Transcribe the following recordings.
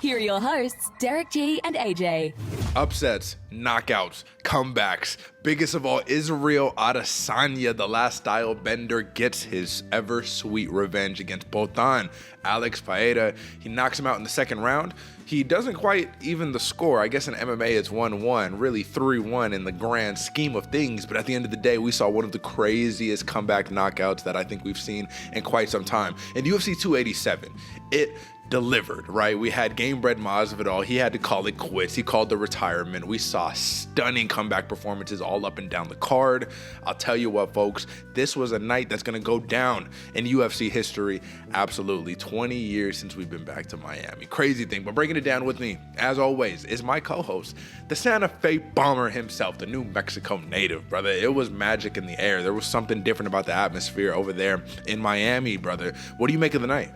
Here are your hosts, Derick G and AJ. Upsets, knockouts, comebacks. Biggest of all, Israel Adesanya, the last style bender, gets his ever sweet revenge against Botan. Alex Pereira, he knocks him out in the second round. He doesn't quite even the score. I guess in MMA it's 1-1, really 3-1 in the grand scheme of things. But at the end of the day, we saw one of the craziest comeback knockouts that I think we've seen in quite some time. In UFC 287, it delivered, right? We had game-bred Masvidal. He had to call it quits. He called the retirement. We saw stunning comeback performances all up and down the card. I'll tell you what, folks, this was a night that's going to go down in UFC history. Absolutely. 20 years since we've been back to Miami. Crazy thing. But breaking it down with me, as always, is my co-host, the Santa Fe bomber himself, the New Mexico native, brother. It was magic in the air. There was something different about the atmosphere over there in Miami, brother. What do you make of the night?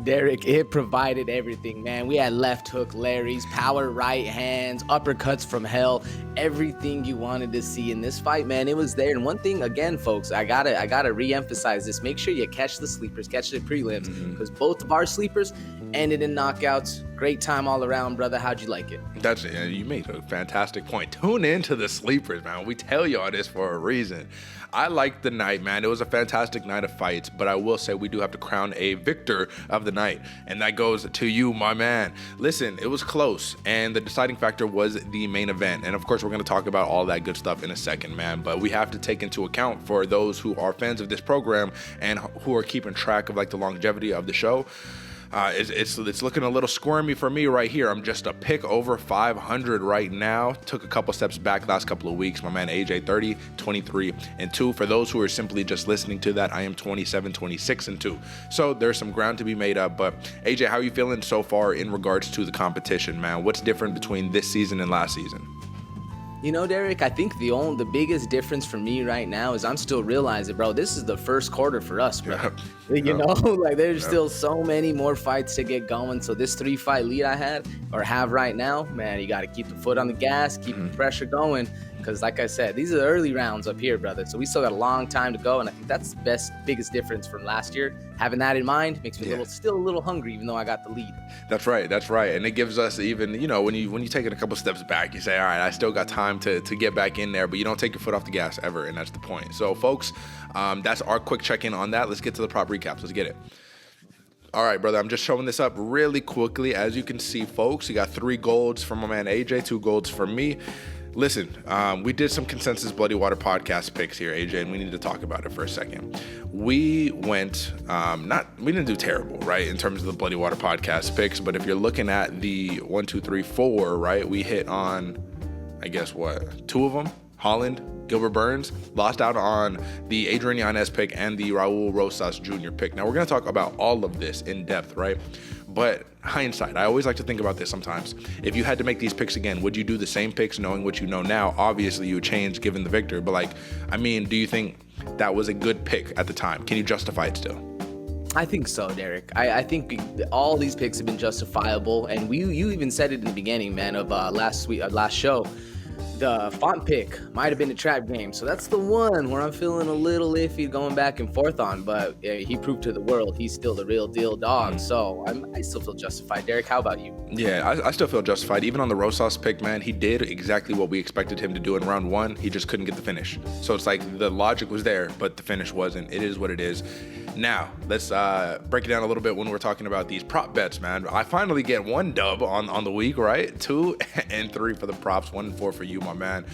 Derick, it provided everything, man. We had left hook Larrys, power right hands, uppercuts from hell, everything you wanted to see in this fight, man. It was there. And one thing, again, folks, I gotta re-emphasize this. Make sure you catch the sleepers, catch the prelims, because both of our sleepers ended in knockouts. Great time all around, brother. How'd you like it? That's it. You made a fantastic point. Tune into the sleepers, man. We tell y'all this for a reason. I liked the night, man. It was a fantastic night of fights, but I will say we do have to crown a victor of the night, and that goes to you, my man. Listen, it was close, and the deciding factor was the main event. And of course, we're going to talk about all that good stuff in a second, man. But we have to take into account for those who are fans of this program and who are keeping track of like the longevity of the show. It's looking a little squirmy for me right here. I'm just a pick over 500 right now. Took a couple steps back last couple of weeks. My man AJ 30, 23, and 2. For those who are simply just listening to that, I am 27, 26, and 2. So there's some ground to be made up. But AJ, how are you feeling so far in regards to the competition, man? What's different between this season and last season? You know, Derick, I think the biggest difference for me right now is I'm still realizing, bro, this is the first quarter for us, bro. You know, like there's still so many more fights to get going. So this 3-fight lead I have right now, man, you got to keep the foot on the gas, keep the pressure going. Because like I said, these are the early rounds up here, brother. So we still got a long time to go. And I think that's the biggest difference from last year. Having that in mind makes me still a little hungry, even though I got the lead. That's right. And it gives us even, you know, when you take it a couple steps back, you say, all right, I still got time to get back in there, but you don't take your foot off the gas ever. And that's the point. So folks, that's our quick check-in on that. Let's get to the prop recaps. Let's get it. All right, brother, I'm just showing this up really quickly. As you can see, folks, you got 3 golds from my man AJ, 2 golds from me. Listen, we did some consensus Bloody Water podcast picks here, AJ, and we need to talk about it for a second. We went, we didn't do terrible, right, in terms of the Bloody Water podcast picks, but if you're looking at the 1, 2, 3, 4, right, we hit on, I guess, 2 of them, Holland, Gilbert Burns, lost out on the Adrian Yanez pick and the Raul Rosas Jr. pick. Now, we're going to talk about all of this in depth, right? But hindsight, I always like to think about this sometimes. If you had to make these picks again, would you do the same picks knowing what you know now? Obviously, you would change given the victor. But, do you think that was a good pick at the time? Can you justify it still? I think so, Derick. I think all these picks have been justifiable. And you even said it in the beginning, man, of last show. The font pick might have been a trap game. So that's the one where I'm feeling a little iffy going back and forth on. But he proved to the world he's still the real deal dog. So I still feel justified. Derick, how about you? Yeah, I still feel justified. Even on the Rosas pick, man, he did exactly what we expected him to do in round 1. He just couldn't get the finish. So it's like the logic was there, but the finish wasn't. It is what it is. Now, let's break it down a little bit when we're talking about these prop bets, man. I finally get 1 dub on the week, right? 2 and 3 for the props, 1 and 4 for you, my man.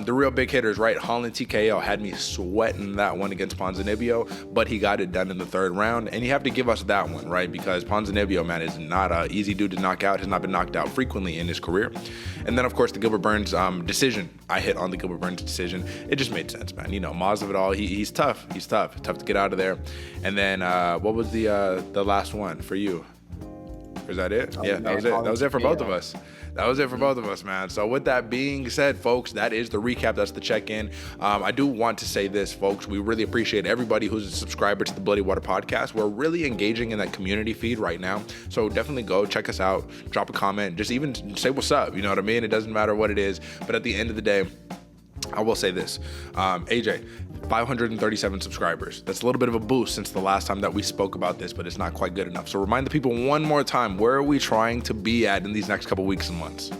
The real big hitters, right? Holland TKO had me sweating that one against Ponzinibbio, but he got it done in the 3rd round. And you have to give us that one, right? Because Ponzinibbio, man, is not an easy dude to knock out. Has not been knocked out frequently in his career. And then, of course, the Gilbert Burns decision. I hit on the Gilbert Burns decision. It just made sense, man. You know, Masvidal, he's tough. He's tough. Tough to get out of there. And then what was the last one for you? Was that it? Yeah, that was it. That was it for both of us. That was it for both of us, man. So with that being said, folks, that is the recap. That's the check-in. I do want to say this, folks. We really appreciate everybody who's a subscriber to the Bloody Water podcast. We're really engaging in that community feed right now. So definitely go check us out. Drop a comment. Just even say what's up. You know what I mean? It doesn't matter what it is. But at the end of the day, I will say this. AJ, 537 subscribers. That's a little bit of a boost since the last time that we spoke about this, but it's not quite good enough. So remind the people one more time, where are we trying to be at in these next couple weeks and months?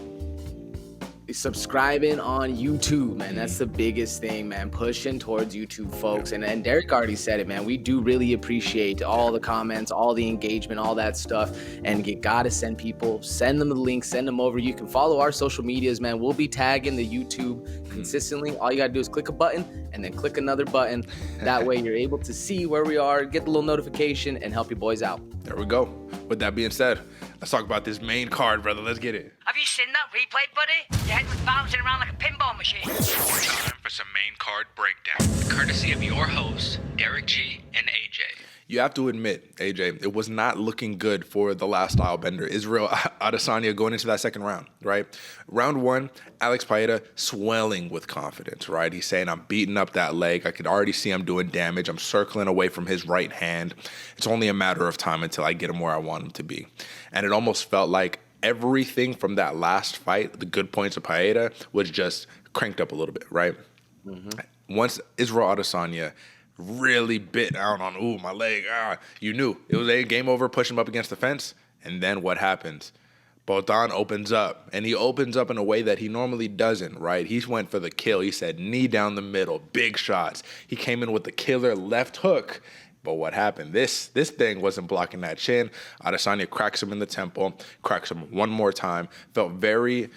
Subscribing on YouTube, man. That's the biggest thing, man. Pushing towards YouTube, folks. And Derick already said it, man. We do really appreciate all the comments, all the engagement, all that stuff. And you gotta send them the link, send them over. You can follow our social medias, man. We'll be tagging the YouTube consistently. All you gotta do is click a button and then click another button. That way you're able to see where we are, get the little notification, and help your boys out. There we go. With that being said, let's talk about this main card, brother. Let's get it. Have you seen that replay, buddy? Your head was bouncing around like a pinball machine. Time for some main card breakdown, Courtesy of your hosts, Derick G and AJ. You have to admit, AJ, it was not looking good for the last style bender, Israel Adesanya, going into that second round, right? Round one, Alex Pereira swelling with confidence, right? He's saying, I'm beating up that leg. I could already see him doing damage. I'm circling away from his right hand. It's only a matter of time until I get him where I want him to be. And it almost felt like everything from that last fight, the good points of Pereira, was just cranked up a little bit, right? Once Israel Adesanya really bit down on, my leg, you knew. It was a game over, push him up against the fence, and then what happens? Botan opens up, and he opens up in a way that he normally doesn't, right? He went for the kill. He said knee down the middle, big shots. He came in with the killer left hook. But what happened? This thing wasn't blocking that chin. Adesanya cracks him in the temple, cracks him one more time. Felt very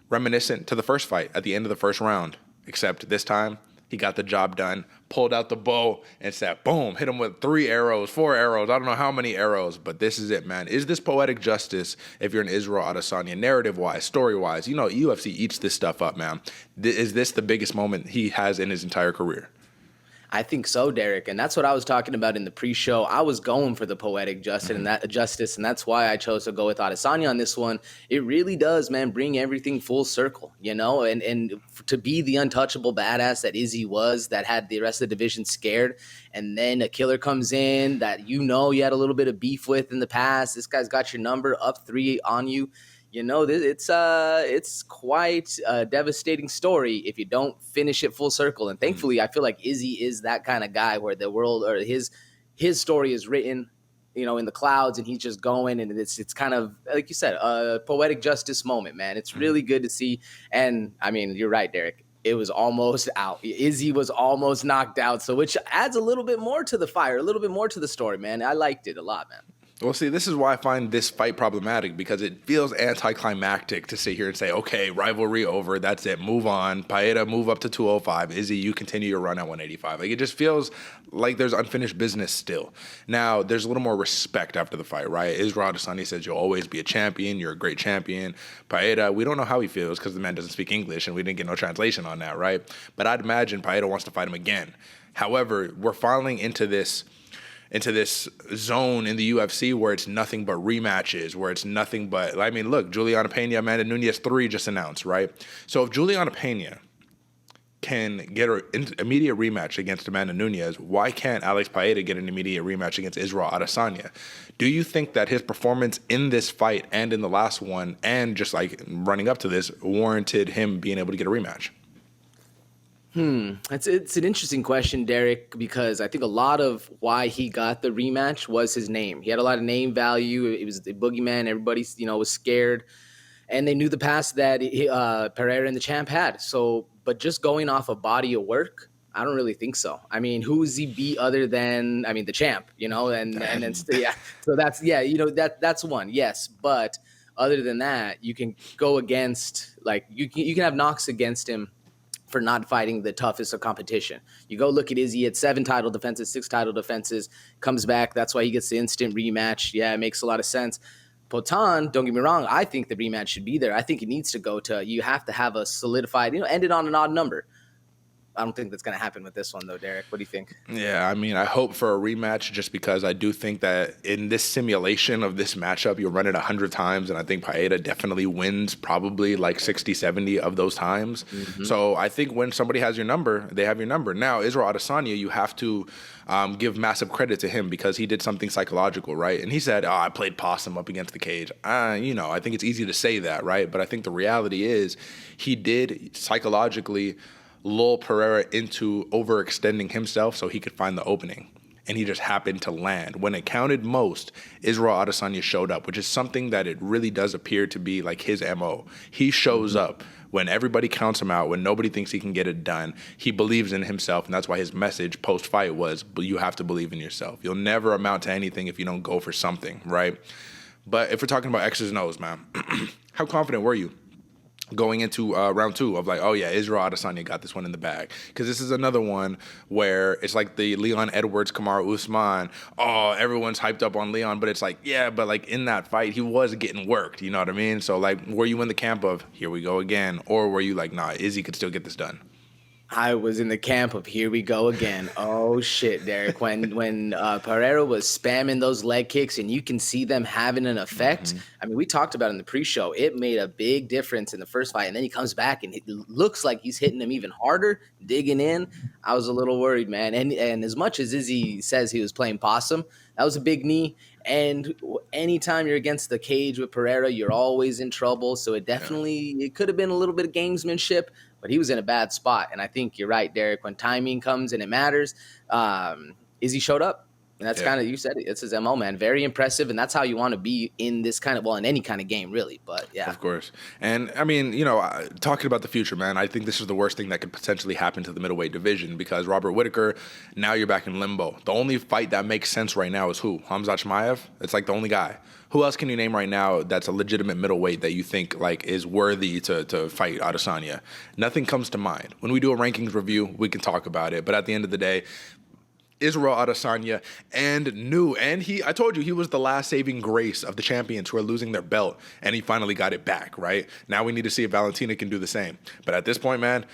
reminiscent to the first fight at the end of the first round, except this time he got the job done, pulled out the bow, and said, boom, hit him with 3 arrows, 4 arrows, I don't know how many arrows, but this is it, man. Is this poetic justice if you're an Israel Adesanya, narrative-wise, story-wise? You know, UFC eats this stuff up, man. Is this the biggest moment he has in his entire career? I think so, Derick, and that's what I was talking about in the pre-show. I was going for the poetic justice, and that's why I chose to go with Adesanya on this one. It really does, man, bring everything full circle, you know, and to be the untouchable badass that Izzy was, that had the rest of the division scared, and then a killer comes in that you had a little bit of beef with in the past. This guy's got your number, up 3 on you. You know, it's quite a devastating story if you don't finish it full circle. And thankfully, I feel like Izzy is that kind of guy where the world or his story is written, in the clouds, and he's just going. And it's kind of, like you said, a poetic justice moment, man. It's really good to see. And I mean, you're right, Derick. It was almost out. Izzy was almost knocked out. So which adds a little bit more to the fire, a little bit more to the story, man. I liked it a lot, man. Well, see, this is why I find this fight problematic, because it feels anticlimactic to sit here and say, okay, rivalry over, that's it, move on. Pereira, move up to 205. Izzy, you continue your run at 185. Like, it just feels like there's unfinished business still. Now, there's a little more respect after the fight, right? Israel Adesanya says you'll always be a champion. You're a great champion. Pereira, we don't know how he feels because the man doesn't speak English, and we didn't get no translation on that, right? But I'd imagine Pereira wants to fight him again. However, we're falling into this zone in the UFC where it's nothing but rematches, where it's nothing but, look, Juliana Pena, Amanda Nunes 3 just announced, right? So if Juliana Pena can get an immediate rematch against Amanda Nunes, why can't Alex Pereira get an immediate rematch against Israel Adesanya? Do you think that his performance in this fight and in the last one, and just like running up to this, warranted him being able to get a rematch? It's an interesting question, Derick, because I think a lot of why he got the rematch was his name. He had a lot of name value. It was the boogeyman. Everybody, was scared, and they knew the past that Pereira and the champ had. So, but just going off a body of work, I don't really think so. I mean, who is he beat other than, the champ, and then, yeah. So that's one, yes. But other than that, you can go against, you can have knocks against him for not fighting the toughest of competition. You go look at Izzy at 7 title defenses, 6 title defenses, comes back. That's why he gets the instant rematch. Yeah, it makes a lot of sense. Potan, don't get me wrong, I think the rematch should be there. I think it needs to go to, you have to have a solidified, end it on an odd number. I don't think that's going to happen with this one, though, Derick. What do you think? Yeah, I hope for a rematch just because I do think that in this simulation of this matchup, you'll run it 100 times, and I think Pereira definitely wins probably 60, 70 of those times. So I think when somebody has your number, they have your number. Now, Israel Adesanya, you have to give massive credit to him because he did something psychological, right? And he said, I played possum up against the cage. I think it's easy to say that, right? But I think the reality is he did psychologically lull Pereira into overextending himself so he could find the opening. And he just happened to land. When it counted most, Israel Adesanya showed up, which is something that it really does appear to be like his MO. He shows up when everybody counts him out, when nobody thinks he can get it done. He believes in himself, and that's why his message post-fight was, you have to believe in yourself. You'll never amount to anything if you don't go for something, right? But if we're talking about X's and O's, man, how confident were you going into round 2 of like, oh yeah, Israel Adesanya got this one in the bag? Because this is another one where it's like the Leon Edwards, Kamaru Usman. Oh, everyone's hyped up on Leon, but it's like, yeah, but like in that fight, he was getting worked. You know what I mean? So like, were you in the camp of here we go again, or were you like, nah, Izzy could still get this done? I was in the camp of here we go again. Oh shit, Derek. When Pereira was spamming those leg kicks and you can see them having an effect. I mean, we talked about it in the pre-show. It made a big difference in the first fight, and then he comes back and it looks like he's hitting him even harder, digging in. I was a little worried, man. And as much as Izzy says he was playing possum, that was a big knee. And anytime you're against the cage with Pereira, you're always in trouble. So it definitely it could have been a little bit of gamesmanship, but he was in a bad spot. And I think you're right, Derek. When timing comes and it matters, Izzy showed up. And that's kind of, you said it, it's his MO, man. Very impressive. And that's how you want to be in this kind of, well, in any kind of game, really. But yeah. Of course. And I mean, you know, talking about the future, man, I think this is the worst thing that could potentially happen to the middleweight division, because Robert Whittaker, now you're back in limbo. The only fight that makes sense right now is who? Khamzat Chimaev? It's like the only guy. Who else can you name right now that's a legitimate middleweight that you think like is worthy to fight Adesanya? Nothing comes to mind. When we do a rankings review, we can talk about it. But at the end of the day, Israel Adesanya I told you he was the last saving grace of the champions who are losing their belt, and he finally got it back, right? Now we need to see if Valentina can do the same. But at this point, man,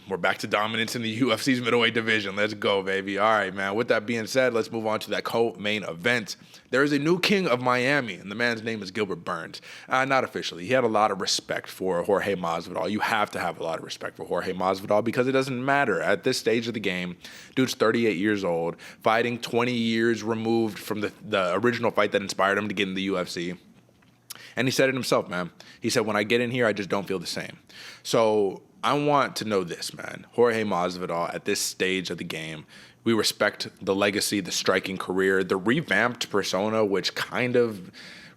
we're back to dominance in the UFC's middleweight division. Let's go, baby. All right, man. With that being said, let's move on to that co-main event. There is a new king of Miami, and the man's name is Gilbert Burns. Not officially. He had a lot of respect for Jorge Masvidal. You have to have a lot of respect for Jorge Masvidal because it doesn't matter. At this stage of the game, dude's 38 years old, fighting 20 years removed from the original fight that inspired him to get in the UFC. And he said it himself, man. He said, when I get in here, I just don't feel the same. So I want to know this, man. Jorge Masvidal, at this stage of the game, we respect the legacy, the striking career, the revamped persona, which kind of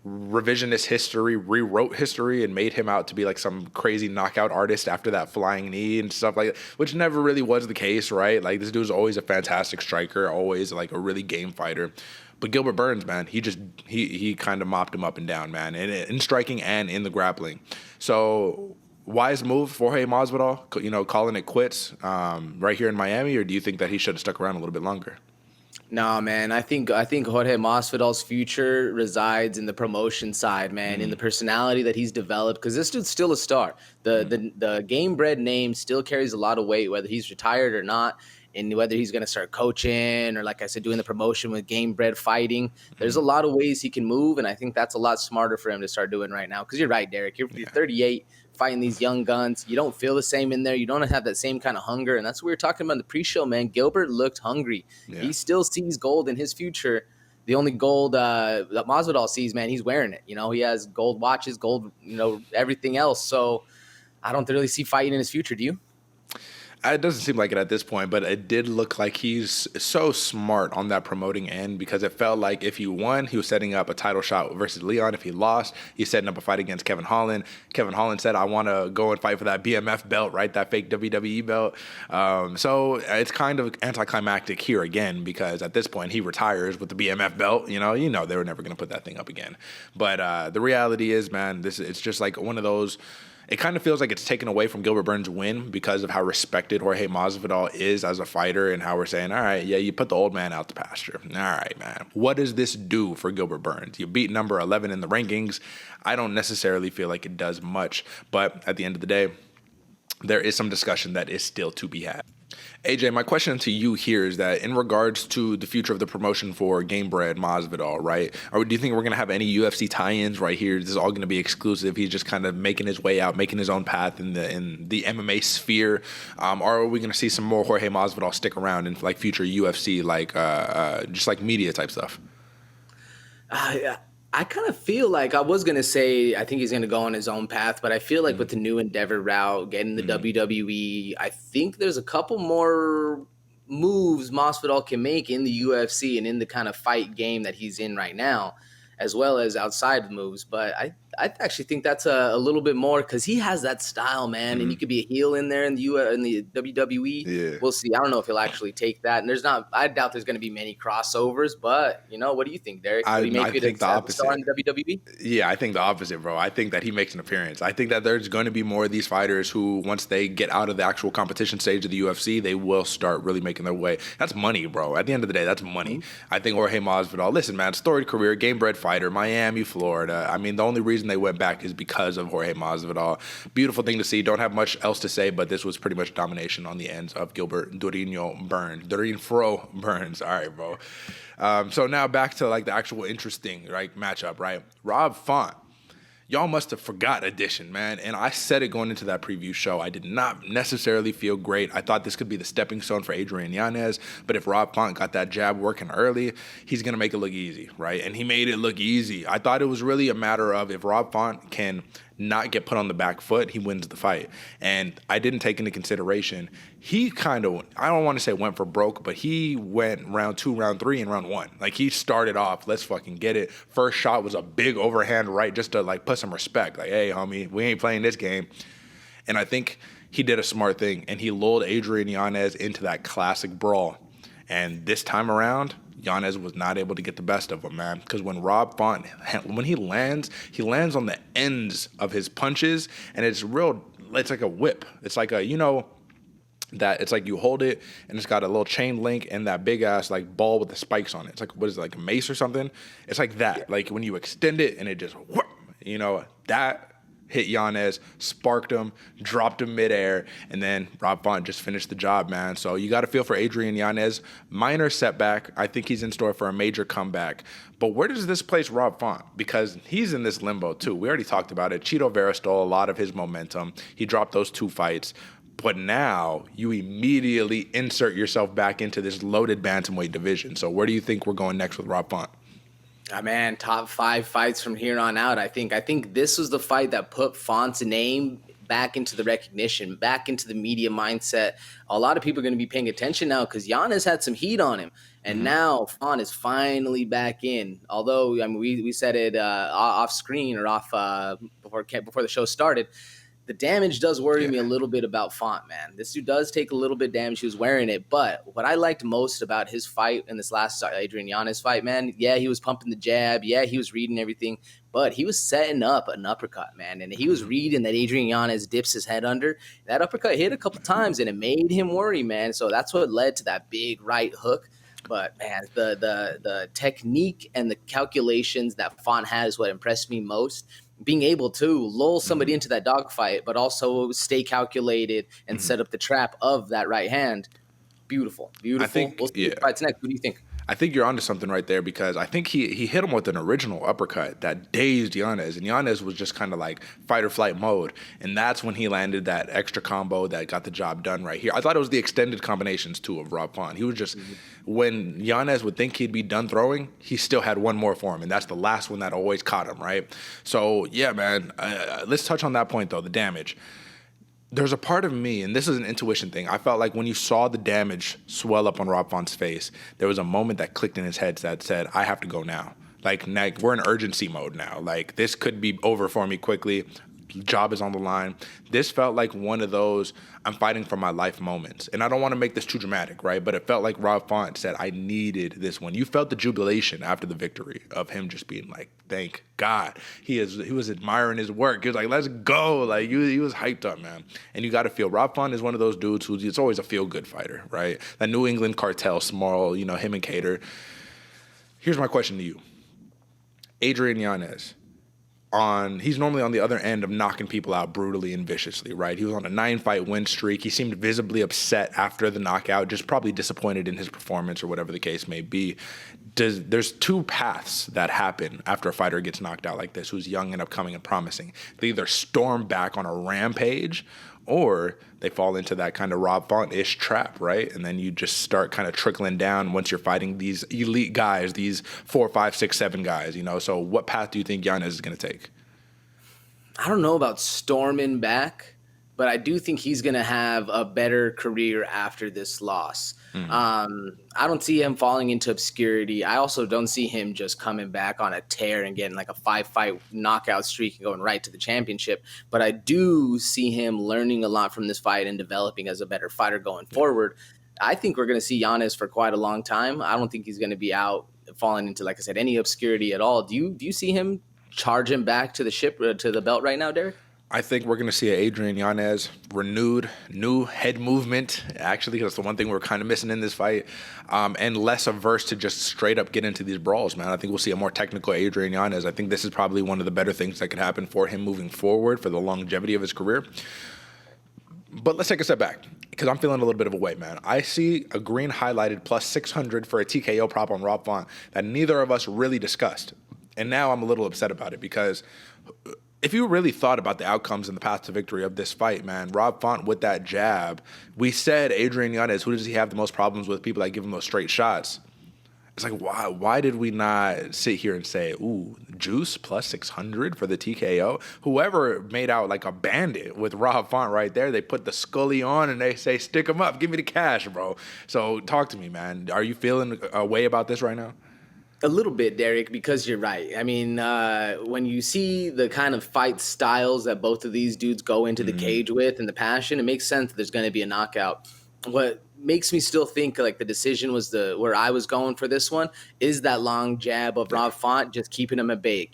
revisionist history, rewrote history and made him out to be like some crazy knockout artist after that flying knee and stuff like that, which never really was the case, right? Like, this dude's always a fantastic striker, always like a really game fighter. But Gilbert Burns, man, he kind of mopped him up and down, man, in striking and in the grappling. So wise move for Jorge Masvidal, you know, calling it quits right here in Miami, or do you think that he should have stuck around a little bit longer? No, man. I think Jorge Masvidal's future resides in the promotion side, man, in the personality that he's developed. Because this dude's still a star. The game bred name still carries a lot of weight, whether he's retired or not, and whether he's going to start coaching or, like I said, doing the promotion with game bred fighting. There's a lot of ways he can move, and I think that's a lot smarter for him to start doing right now. Because you're right, Derek. You're 38. Fighting these young guns, you don't feel the same in there. You don't have that same kind of hunger, and that's what we were talking about in the pre-show, man. Gilbert looked hungry. Yeah. He still sees gold in his future. The only gold that Masvidal sees, man, he's wearing it. You know, he has gold watches, gold, you know, everything else. So I don't really see fighting in his future. Do you? It doesn't seem like it at this point, but it did look like he's so smart on that promoting end, because it felt like if he won, he was setting up a title shot versus Leon. If he lost, he's setting up a fight against Kevin Holland. Kevin Holland said, I want to go and fight for that BMF belt, right? That fake WWE belt. So it's kind of anticlimactic here again, because at this point he retires with the BMF belt. You know they were never going to put that thing up again. But the reality is, man, it's just like one of those. It kind of feels like it's taken away from Gilbert Burns' win because of how respected Jorge Masvidal is as a fighter, and how we're saying, all right, yeah, you put the old man out to pasture. All right, man. What does this do for Gilbert Burns? You beat number 11 in the rankings. I don't necessarily feel like it does much, but at the end of the day, there is some discussion that is still to be had. AJ, my question to you here is that in regards to the future of the promotion for Gamebred Masvidal, right? Or do you think we're going to have any UFC tie-ins right here? This is all going to be exclusive. He's just kind of making his way out, making his own path in the MMA sphere. Or are we going to see some more Jorge Masvidal stick around in like future UFC, like just like media type stuff? I kind of feel like I was going to say I think he's going to go on his own path, but I feel like with the new Endeavor route, getting the WWE, I think there's a couple more moves Masvidal can make in the UFC and in the kind of fight game that he's in right now, as well as outside moves. But I actually think that's a little bit more because he has that style, man, and you could be a heel in there in the WWE. Yeah. We'll see. I don't know if he'll actually take that. And I doubt there's going to be many crossovers. But what do you think, Derek? Would he make I think the opposite. In WWE? Yeah, I think the opposite, bro. I think that he makes an appearance. I think that there's going to be more of these fighters who, once they get out of the actual competition stage of the UFC, they will start really making their way. That's money, bro. At the end of the day, that's money. I think Jorge Masvidal, listen, man, storied career, game-bred fighter, Miami, Florida. I mean, the only reason they went back is because of Jorge Masvidal. Beautiful thing to see. Don't have much else to say, but this was pretty much domination on the ends of Gilbert Burns. All right, bro. So now back to like the actual interesting matchup, right? Rob Font. Y'all must have forgot Edition, man. And I said it going into that preview show. I did not necessarily feel great. I thought this could be the stepping stone for Adrian Yanez. But if Rob Font got that jab working early, he's going to make it look easy, right? And he made it look easy. I thought it was really a matter of if Rob Font can not get put on the back foot, he wins the fight. And I didn't take into consideration, he kind of, I don't want to say went for broke, but he went round 2, round 3, and round 1. Like, he started off, let's fucking get it. First shot was a big overhand right just to, put some respect. Like, hey, homie, we ain't playing this game. And I think he did a smart thing, and he lulled Adrian Yanez into that classic brawl. And this time around, Yanez was not able to get the best of him, man. Because when Rob Font, when he lands on the ends of his punches, and it's like a whip. It's like it's like you hold it, and it's got a little chain link and that big-ass, ball with the spikes on it. It's like, what is it, like a mace or something? It's like that. Yeah. Like, when you extend it, and it just, that hit Yanez, sparked him, dropped him midair, and then Rob Font just finished the job, man. So you got to feel for Adrian Yanez. Minor setback. I think he's in store for a major comeback. But where does this place Rob Font? Because he's in this limbo, too. We already talked about it. Chito Vera stole a lot of his momentum. He dropped those 2 fights. But now you immediately insert yourself back into this loaded bantamweight division. So where do you think we're going next with Rob Font? Man, top 5 fights from here on out. I think this was the fight that put Font's name back into the recognition, back into the media mindset. A lot of people are going to be paying attention now because Yanez had some heat on him. And now Font is finally back in. Although, I mean, we said it off screen or off before the show started. The damage does worry me a little bit about Font, man. This dude does take a little bit of damage. He was wearing it. But what I liked most about his fight in this last Adrian Yanez fight, man, yeah, he was pumping the jab. Yeah, he was reading everything. But he was setting up an uppercut, man. And he was reading that Adrian Yanez dips his head under. That uppercut hit a couple times, and it made him worry, man. So that's what led to that big right hook. But, man, the technique and the calculations that Font had is what impressed me most. Being able to lull somebody into that dogfight, but also stay calculated and set up the trap of that right hand. Beautiful. I think, we'll see fights next. What do you think? I think you're onto something right there because I think he hit him with an original uppercut that dazed Yanez, and Yanez was just kind of like fight or flight mode, and that's when he landed that extra combo that got the job done right here. I thought it was the extended combinations too of Rob Font. He was just when Yanez would think he'd be done throwing, he still had one more for him, and that's the last one that always caught him, right? So yeah, man, let's touch on that point though, the damage. There's a part of me, and this is an intuition thing, I felt like when you saw the damage swell up on Rob Font's face, there was a moment that clicked in his head that said, I have to go now. Like, we're in urgency mode now. Like, this could be over for me quickly. Job is on the line. This felt like one of those I'm fighting for my life moments. And I don't want to make this too dramatic, right? But it felt like Rob Font said, I needed this one. You felt the jubilation after the victory of him just being like, thank God. He was admiring his work. He was like, let's go. Like, he was hyped up, man. And you got to feel Rob Font is one of those dudes who's it's always a feel-good fighter, right? That New England cartel, small, him and Cater. Here's my question to you. Adrian Yanez. He's normally on the other end of knocking people out brutally and viciously, right? He was on a 9-fight win streak. He seemed visibly upset after the knockout, just probably disappointed in his performance or whatever the case may be. There's 2 paths that happen after a fighter gets knocked out like this, who's young and upcoming and promising. They either storm back on a rampage, or they fall into that kind of Rob Font-ish trap, right? And then you just start kind of trickling down once you're fighting these elite guys, these 4, 5, 6, 7 guys, you know? So what path do you think Yanez is going to take? I don't know about storming back, but I do think he's going to have a better career after this loss. I don't see him falling into obscurity. I also don't see him just coming back on a tear and getting like a 5-fight knockout streak and going right to the championship. But I do see him learning a lot from this fight and developing as a better fighter going forward. I think we're going to see Yanez for quite a long time. I don't think he's going to be out falling into, like I said, any obscurity at all. Do you see him charging back to the ship, to the belt right now, Derek? I think we're going to see an Adrian Yanez renewed, new head movement, actually, because that's the one thing we're kind of missing in this fight, and less averse to just straight up get into these brawls, man. I think we'll see a more technical Adrian Yanez. I think this is probably one of the better things that could happen for him moving forward for the longevity of his career. But let's take a step back, because I'm feeling a little bit of a way, man. I see a green highlighted plus 600 for a TKO prop on Rob Font that neither of us really discussed. And now I'm a little upset about it, because if you really thought about the outcomes and the path to victory of this fight, man, Rob Font with that jab, we said Adrian Yanez, who does he have the most problems with? People that give him those straight shots. It's like, why did we not sit here and say, ooh, juice plus 600 for the TKO? Whoever made out like a bandit with Rob Font right there, they put the Scully on and they say, stick him up, give me the cash, bro. So talk to me, man. Are you feeling a way about this right now? A little bit, Derek, because you're right. I mean, when you see the kind of fight styles that both of these dudes go into the cage with and the passion, it makes sense that there's going to be a knockout. What makes me still think like the decision was where I was going for this one is that long jab of Rob Font, just keeping him at bay,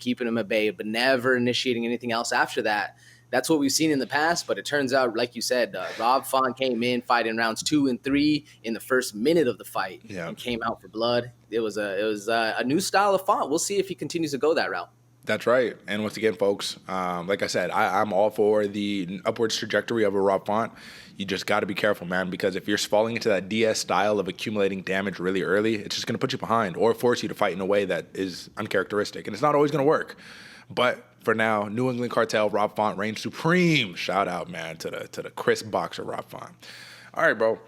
but never initiating anything else after that. That's what we've seen in the past, but it turns out, like you said, Rob Font came in fighting rounds 2 and 3 in the first minute of the fight and came out for blood. It was a new style of Font. We'll see if he continues to go that route. That's right. And once again, folks, like I said, I'm all for the upwards trajectory of a Rob Font. You just got to be careful, man, because if you're falling into that DS style of accumulating damage really early, it's just going to put you behind or force you to fight in a way that is uncharacteristic. And it's not always going to work. But for now, New England Cartel, Rob Font reigns supreme. Shout out, man, to the crisp boxer, Rob Font. All right, bro.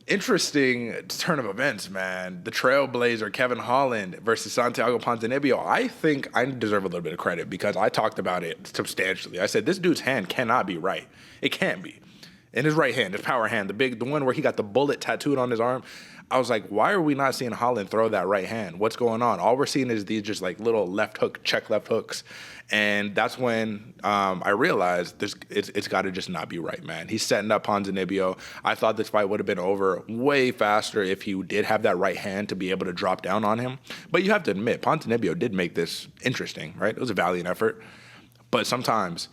Interesting turn of events, man. The Trailblazer, Kevin Holland versus Santiago Ponzinibbio. I think I deserve a little bit of credit because I talked about it substantially. I said, this dude's hand cannot be right. It can't be. In his right hand, his power hand, the one where he got the bullet tattooed on his arm. I was like, why are we not seeing Holland throw that right hand? What's going on? All we're seeing is these just like little left hook, check left hooks. And that's when I realized it's got to just not be right, man. He's setting up Ponzinibbio. I thought this fight would have been over way faster if he did have that right hand to be able to drop down on him. But you have to admit, Ponzinibbio did make this interesting, right? It was a valiant effort. But sometimes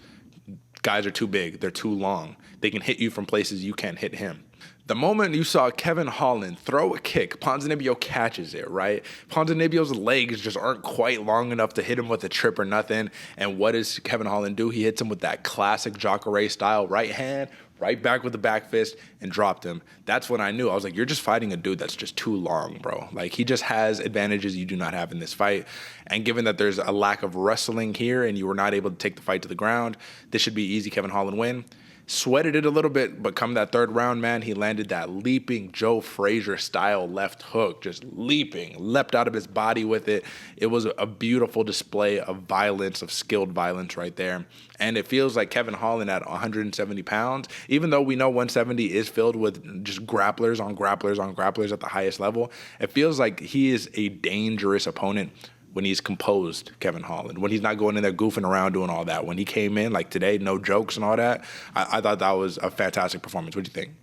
guys are too big. They're too long. They can hit you from places you can't hit him. The moment you saw Kevin Holland throw a kick, Ponzinibbio catches it, right? Ponzinibbio's legs just aren't quite long enough to hit him with a trip or nothing. And what does Kevin Holland do? He hits him with that classic Jacare style right hand, right back with the back fist, and dropped him. That's when I knew. I was like, you're just fighting a dude that's just too long, bro. Like, he just has advantages you do not have in this fight. And given that there's a lack of wrestling here and you were not able to take the fight to the ground, this should be easy Kevin Holland win. Sweated it a little bit, but come that third round, man, he landed that leaping Joe Frazier-style left hook, just leapt out of his body with it. It was a beautiful display of violence, of skilled violence right there. And it feels like Kevin Holland at 170 pounds, even though we know 170 is filled with just grapplers on grapplers on grapplers at the highest level, it feels like he is a dangerous opponent when he's composed, Kevin Holland, when he's not going in there goofing around doing all that. When he came in, like today, no jokes and all that, I thought that was a fantastic performance. What do you think?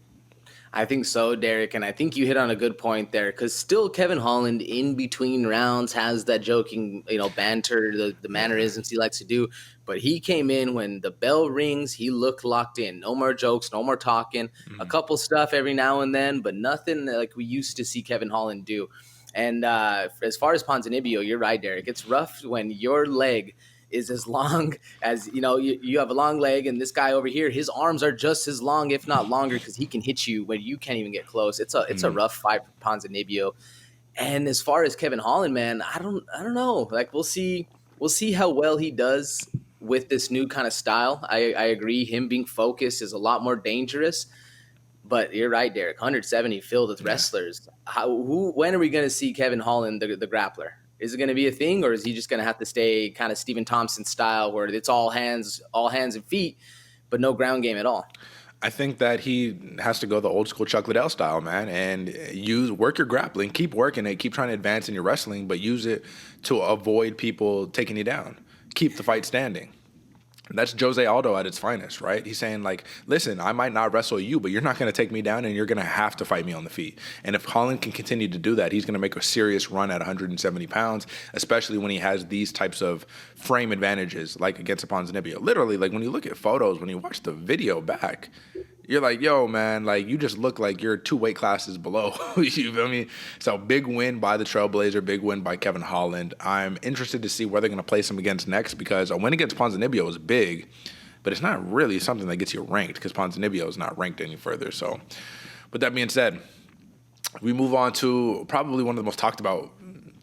I think so, Derek, and I think you hit on a good point there because still Kevin Holland in between rounds has that joking, banter, the mannerisms he likes to do, but he came in when the bell rings, he looked locked in. No more jokes, no more talking, a couple stuff every now and then, but nothing like we used to see Kevin Holland do. And as far as Ponzinibbio, you're right, Derek. It's rough when your leg is as long as, you have a long leg, and this guy over here, his arms are just as long, if not longer, because he can hit you when you can't even get close. It's a rough fight for Ponzinibbio. And as far as Kevin Holland, man, I don't know. Like we'll see how well he does with this new kind of style. I agree. Him being focused is a lot more dangerous. But you're right, Derek. 170 filled with wrestlers. When are we going to see Kevin Holland, the grappler? Is it going to be a thing, or is he just going to have to stay kind of Stephen Thompson style, where it's all hands and feet, but no ground game at all? I think that he has to go the old school Chuck Liddell style, man, and work your grappling, keep working it, keep trying to advance in your wrestling, but use it to avoid people taking you down. Keep the fight standing. That's Jose Aldo at its finest, right? He's saying, like, listen, I might not wrestle you, but you're not going to take me down, and you're going to have to fight me on the feet. And if Holland can continue to do that, he's going to make a serious run at 170 pounds, especially when he has these types of frame advantages, like against Ponzinibbio. Literally, like, when you look at photos, when you watch the video back, you're like, yo, man, like, you just look like you're 2 weight classes below. You feel me? So big win by the Trailblazer, big win by Kevin Holland. I'm interested to see where they're going to place him against next, because a win against Ponzinibbio is big, but it's not really something that gets you ranked, because Ponzinibbio is not ranked any further. So with that being said, we move on to probably one of the most talked about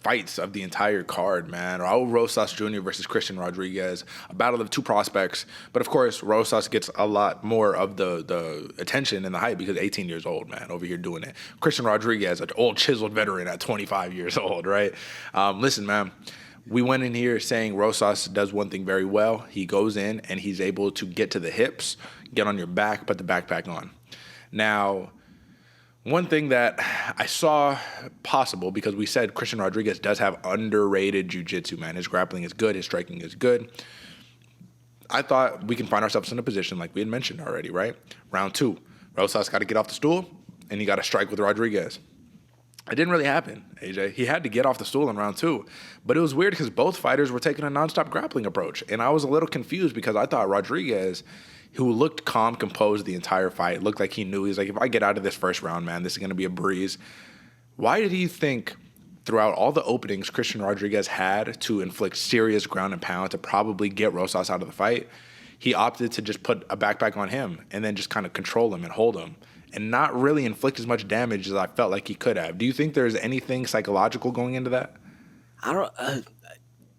fights of the entire card, man. Raul Rosas Jr. versus Christian Rodriguez, a battle of 2 prospects. But of course, Rosas gets a lot more of the attention and the hype because 18 years old, man, over here doing it. Christian Rodriguez, an old chiseled veteran at 25 years old, right? Listen, man, we went in here saying Rosas does one thing very well. He goes in and he's able to get to the hips, get on your back, put the backpack on. Now, one thing that I saw possible, because we said Christian Rodriguez does have underrated jiu-jitsu, man. His grappling is good. His striking is good. I thought we can find ourselves in a position like we had mentioned already, right? Round 2. Rosas got to get off the stool, and he got to strike with Rodriguez. It didn't really happen, AJ. He had to get off the stool in round 2. But it was weird because both fighters were taking a nonstop grappling approach. And I was a little confused because I thought Rodriguez, who looked calm, composed the entire fight, looked like he knew. He's like, if I get out of this first round, man, this is going to be a breeze. Why did he think throughout all the openings Christian Rodriguez had to inflict serious ground and pound to probably get Rosas out of the fight, he opted to just put a backpack on him and then just kind of control him and hold him and not really inflict as much damage as I felt like he could have? Do you think there's anything psychological going into that? I don't.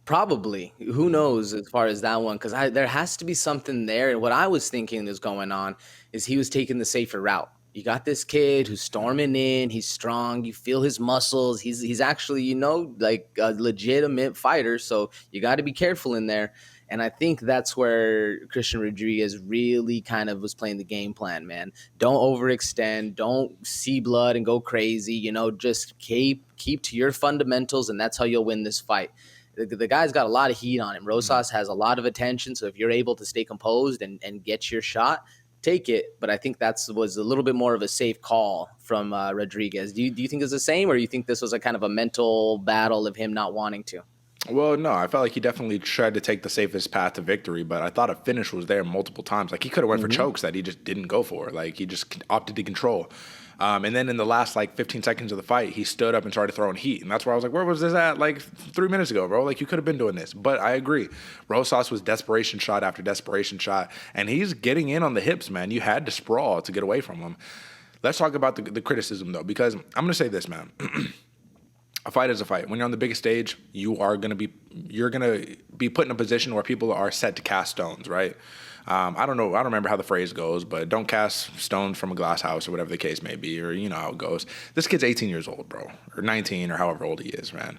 Probably. Who knows as far as that one? Because there has to be something there. And what I was thinking is going on is he was taking the safer route. You got this kid who's storming in. He's strong. You feel his muscles. He's actually, like a legitimate fighter. So you got to be careful in there. And I think that's where Christian Rodriguez really kind of was playing the game plan, man. Don't overextend. Don't see blood and go crazy. Just keep to your fundamentals, and that's how you'll win this fight. The guy's got a lot of heat on him. Rosas has a lot of attention, so if you're able to stay composed and get your shot, take it. But I think that was a little bit more of a safe call from Rodriguez. Do you think it's the same, or do you think this was a kind of a mental battle of him not wanting to? Well, no, I felt like he definitely tried to take the safest path to victory, but I thought a finish was there multiple times. Like, he could have went for chokes that he just didn't go for. Like, he just opted to control. And then in the last, 15 seconds of the fight, he stood up and started throwing heat. And that's where I was like, where was this at, 3 minutes ago, bro? Like, you could have been doing this. But I agree. Rosas was desperation shot after desperation shot. And he's getting in on the hips, man. You had to sprawl to get away from him. Let's talk about the criticism, though, because I'm going to say this, man. A fight is a fight. When you're on the biggest stage, you're gonna be put in a position where people are set to cast stones, right? I don't remember how the phrase goes, but don't cast stones from a glass house or whatever the case may be, or you know how it goes. This kid's 18 years old, bro, or 19, or however old he is, man.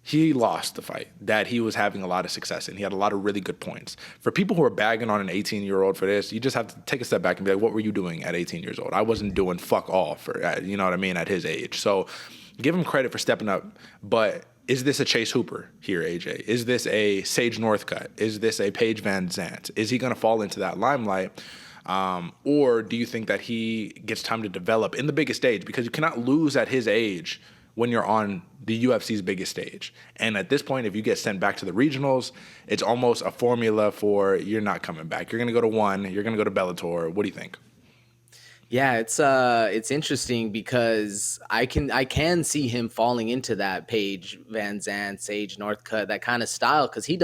He lost the fight that he was having a lot of success in. He had a lot of really good points. For people who are bagging on an 18-year-old for this, you just have to take a step back and be like, what were you doing at 18 years old? I wasn't doing fuck all you know what I mean, at his age. So give him credit for stepping up, but is this a Chase Hooper here, AJ? Is this a Sage Northcutt? Is this a Paige Van Zandt? Is he going to fall into that limelight? Or do you think that he gets time to develop in the biggest stage? Because you cannot lose at his age when you're on the UFC's biggest stage. And at this point, if you get sent back to the regionals, it's almost a formula for you're not coming back. You're going to go to one. You're going to go to Bellator. What do you think? Yeah, it's interesting because I can see him falling into that Paige Van Zandt, Sage Northcutt, that kind of style, because he's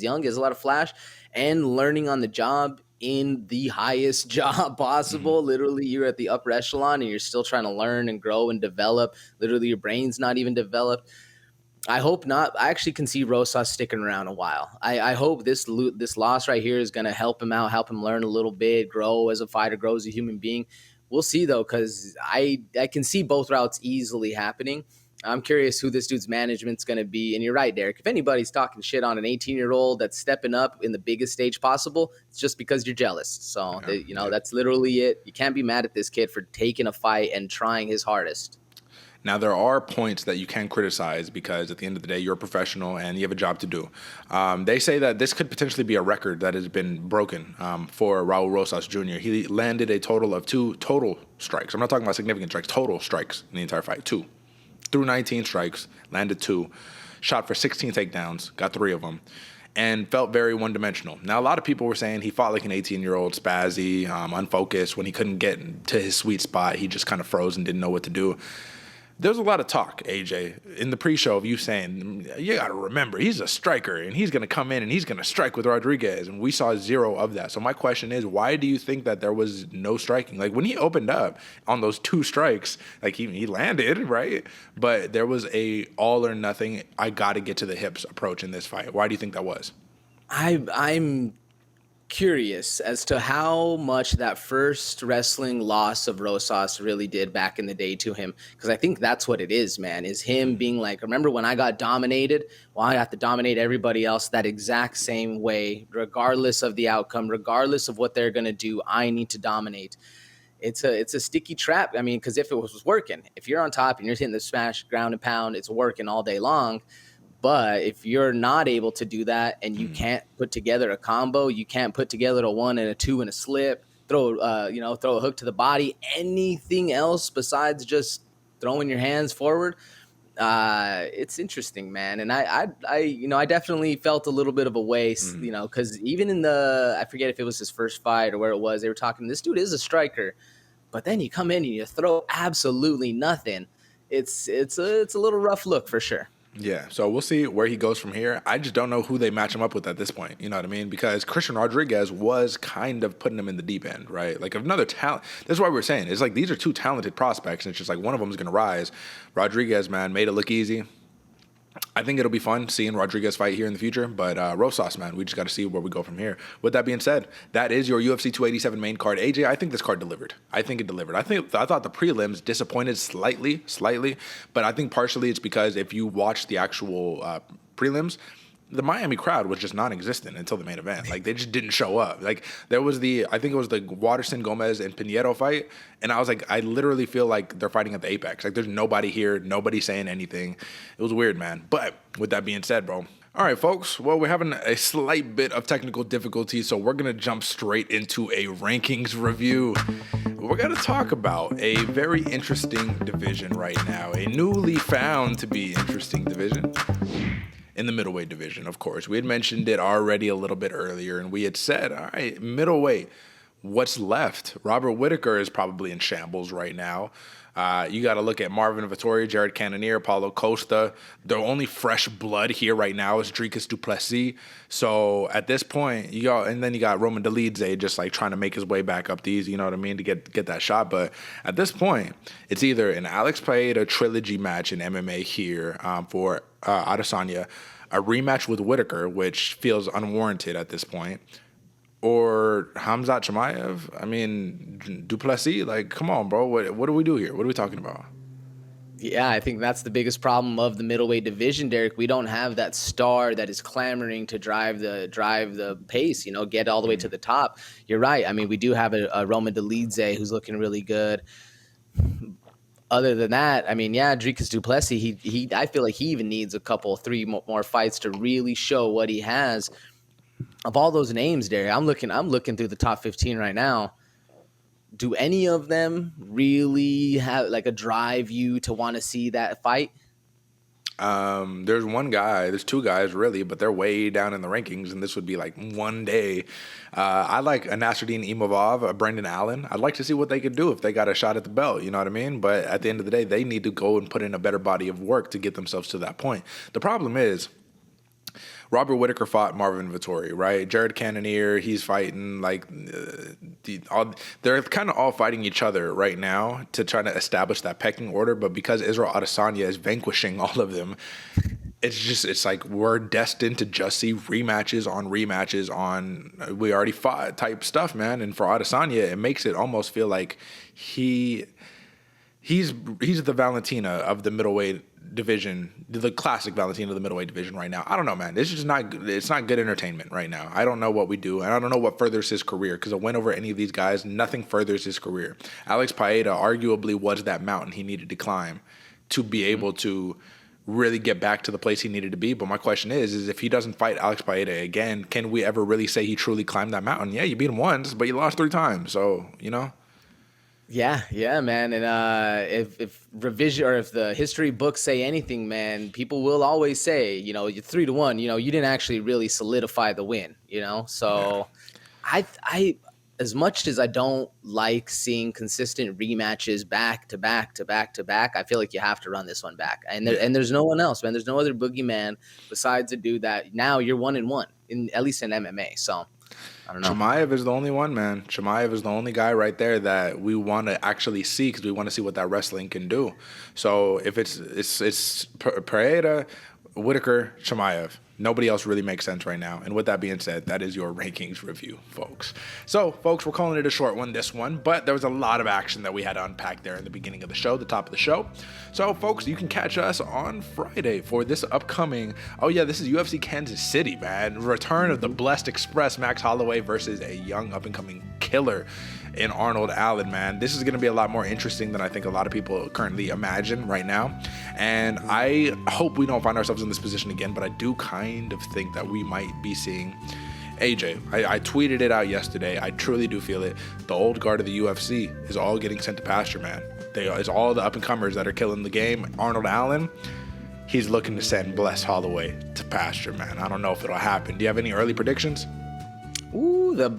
young, he has a lot of flash, and learning on the job in the highest job possible. Mm-hmm. Literally, you're at the upper echelon and you're still trying to learn and grow and develop. Literally, your brain's not even developed. I hope not. I actually can see Rosas sticking around a while. I hope this loss right here is going to help him out, help him learn a little bit, grow as a fighter, grow as a human being. We'll see, though, because I can see both routes easily happening. I'm curious who this dude's management's going to be. And you're right, Derek. If anybody's talking shit on an 18-year-old that's stepping up in the biggest stage possible, it's just because you're jealous. So, that's literally it. You can't be mad at this kid for taking a fight and trying his hardest. Now, there are points that you can criticize because at the end of the day, you're a professional and you have a job to do. They say that this could potentially be a record that has been broken for Raul Rosas Jr. He landed a total of 2 total strikes. I'm not talking about significant strikes, total strikes in the entire fight. 2. Threw 19 strikes, landed 2, shot for 16 takedowns, got 3 of them, and felt very one-dimensional. Now, a lot of people were saying he fought like an 18-year-old, spazzy, unfocused. When he couldn't get to his sweet spot, he just kind of froze and didn't know what to do. There's a lot of talk, AJ, in the pre-show of you saying, you got to remember, he's a striker, and he's going to come in and he's going to strike with Rodriguez, and we saw 0 of that. So my question is, why do you think that there was no striking? Like, when he opened up on those 2 strikes, like, he landed, right? But there was a all or nothing, I got to get to the hips approach in this fight. Why do you think that was? I'm curious as to how much that first wrestling loss of Rosas really did back in the day to him, because I think that's what it is, man, is him being like, remember when I got dominated? Well, I have to dominate everybody else that exact same way, regardless of the outcome, regardless of what they're going to do. I need to dominate. It's a sticky trap. I mean, because if it was working, if you're on top and you're hitting the smash, ground and pound, it's working all day long. But if you're not able to do that and you can't put together a combo, you can't put together a 1 and a 2 and a slip, throw a hook to the body, anything else besides just throwing your hands forward, it's interesting, man. And I definitely felt a little bit of a waste, because even in I forget if it was his first fight or where it was, they were talking, this dude is a striker, but then you come in and you throw absolutely nothing. It's a little rough look for sure. Yeah, so we'll see where he goes from here. I just don't know who they match him up with at this point. You know what I mean? Because Christian Rodriguez was kind of putting him in the deep end, right? Like, another talent. That's why we're saying it's like these are 2 talented prospects, and it's just like one of them is going to rise. Rodriguez, man, made it look easy. I think it'll be fun seeing Rodriguez fight here in the future, but Rosas, man, we just got to see where we go from here. With that being said, that is your UFC 287 main card. AJ, I think this card delivered. I think it delivered. I thought the prelims disappointed slightly, but I think partially it's because if you watch the actual prelims, the Miami crowd was just non-existent until the main event. Like, they just didn't show up. Like, there was I think it was the Waterson, Gomez, and Pinheiro fight, and I was like, I literally feel like they're fighting at the Apex. Like, there's nobody here, nobody saying anything. It was weird, man. But with that being said, bro, all right, folks. Well, we're having a slight bit of technical difficulty, so we're going to jump straight into a rankings review. We're going to talk about a very interesting division right now, a newly found to be interesting division. In the middleweight division, of course. We had mentioned it already a little bit earlier, and we had said, all right, middleweight, what's left? Robert Whittaker is probably in shambles right now. You got to look at Marvin Vettori, Jared Cannonier, Paulo Costa. The only fresh blood here right now is Dricus du Plessis. So at this point, and then you got Roman Dolidze just like trying to make his way back up these, you know what I mean, to get that shot. But at this point, it's either an Alex Pereira trilogy match in MMA here for Adesanya, a rematch with Whittaker, which feels unwarranted at this point, or Khamzat Chimaev. I mean, du Plessis, like, come on, bro. What do we do here? What are we talking about? Yeah, I think that's the biggest problem of the middleweight division, Derek. We don't have that star that is clamoring to drive the pace, get all the way to the top. You're right. I mean, we do have a Roman Dolidze who's looking really good. Other than that, I mean, yeah, Dricus du Plessis, I feel like he even needs a couple, 3 more fights to really show what he has. Of all those names, Derek, I'm looking through the top 15 right now. Do any of them really have like a drive you to want to see that fight? There's 2 guys really, but they're way down in the rankings, and this would be like one day. I like a Nasruddin Imavov, a Brendan Allen. I'd like to see what they could do if they got a shot at the belt, you know what I mean? But at the end of the day, they need to go and put in a better body of work to get themselves to that point. The problem is, Robert Whittaker fought Marvin Vettori, right? Jared Cannonier, he's fighting like they're kind of all fighting each other right now to try to establish that pecking order. But because Israel Adesanya is vanquishing all of them, it's like we're destined to just see rematches on we already fought type stuff, man. And for Adesanya, it makes it almost feel like he's the Valentina of the middleweight division, the classic Valentina of the middleweight division right now. I don't know, man. It's not good entertainment right now. I don't know what we do, and I don't know what furthers his career, because a win over any of these guys, nothing furthers his career. Alex Pereira arguably was that mountain he needed to climb to be able to really get back to the place he needed to be. But my question is if he doesn't fight Alex Pereira again, can we ever really say he truly climbed that mountain? Yeah, you beat him once, but you lost 3 times. So, you know. Yeah, man. And if revision, or if the history books say anything, man, people will always say, you know, you're 3-1, you know, you didn't actually really solidify the win, you know? So I as much as I don't like seeing consistent rematches back to back to back to back, I feel like you have to run this one back. And there's no one else, man. There's no other boogeyman besides a dude that now you're 1-1 at least in MMA. So I don't know. Chimaev is the only one, man. Chimaev is the only guy right there that we want to actually see, because we want to see what that wrestling can do. So if it's Pereira, Whitaker, Chimaev. Nobody else really makes sense right now. And with that being said, that is your rankings review, folks. So, folks, we're calling it a short one, this one. But there was a lot of action that we had to unpack there in the beginning of the show, the top of the show. So, folks, you can catch us on Friday for this upcoming, this is UFC Kansas City, man. Return of the Blessed Express, Max Holloway versus a young up-and-coming killer in Arnold Allen, man. This is going to be a lot more interesting than I think a lot of people currently imagine right now. And I hope we don't find ourselves in this position again, but I do kind of think that we might be seeing AJ. I tweeted it out yesterday. I truly do feel it. The old guard of the UFC is all getting sent to pasture, man. It's all the up-and-comers that are killing the game. Arnold Allen, he's looking to send Bless Holloway to pasture, man. I don't know if it'll happen. Do you have any early predictions? Ooh, the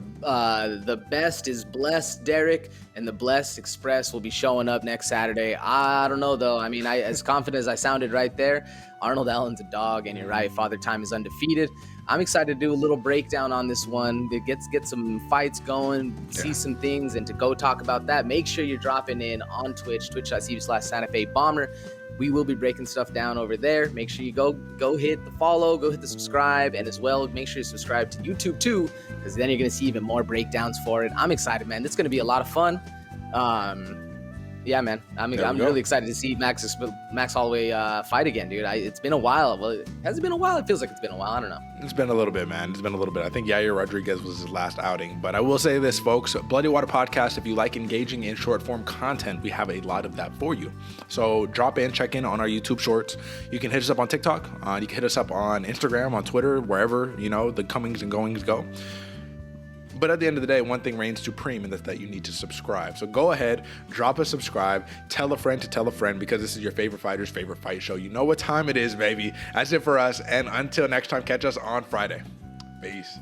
best is blessed, Derek, and the Blessed Express will be showing up next Saturday. I don't know, though. I mean, as confident as I sounded right there, Arnold Allen's a dog, and you're right, Father Time is undefeated. I'm excited to do a little breakdown on this one, to get some fights going, see some things, and to go talk about that. Make sure you're dropping in on Twitch, twitch.tv/Santa Fe Bomber. We will be breaking stuff down over there. Make sure you go hit the follow, go hit the subscribe, and as well, make sure you subscribe to YouTube too, because then you're going to see even more breakdowns for it. I'm excited, man. It's going to be a lot of fun. Yeah, man. I'm really excited to see Max Holloway fight again, dude. It's been a while. Well, has it been a while? It feels like it's been a while. I don't know. It's been a little bit, man. It's been a little bit. I think Yair Rodriguez was his last outing. But I will say this, folks. Bloody Water Podcast, if you like engaging in short-form content, we have a lot of that for you. So drop in, check in on our YouTube shorts. You can hit us up on TikTok. You can hit us up on Instagram, on Twitter, wherever, the comings and goings go. But at the end of the day, one thing reigns supreme, and that's that you need to subscribe. So go ahead, drop a subscribe, tell a friend to tell a friend, because this is your favorite fighter's favorite fight show. You know what time it is, baby. That's it for us. And until next time, catch us on Friday. Peace.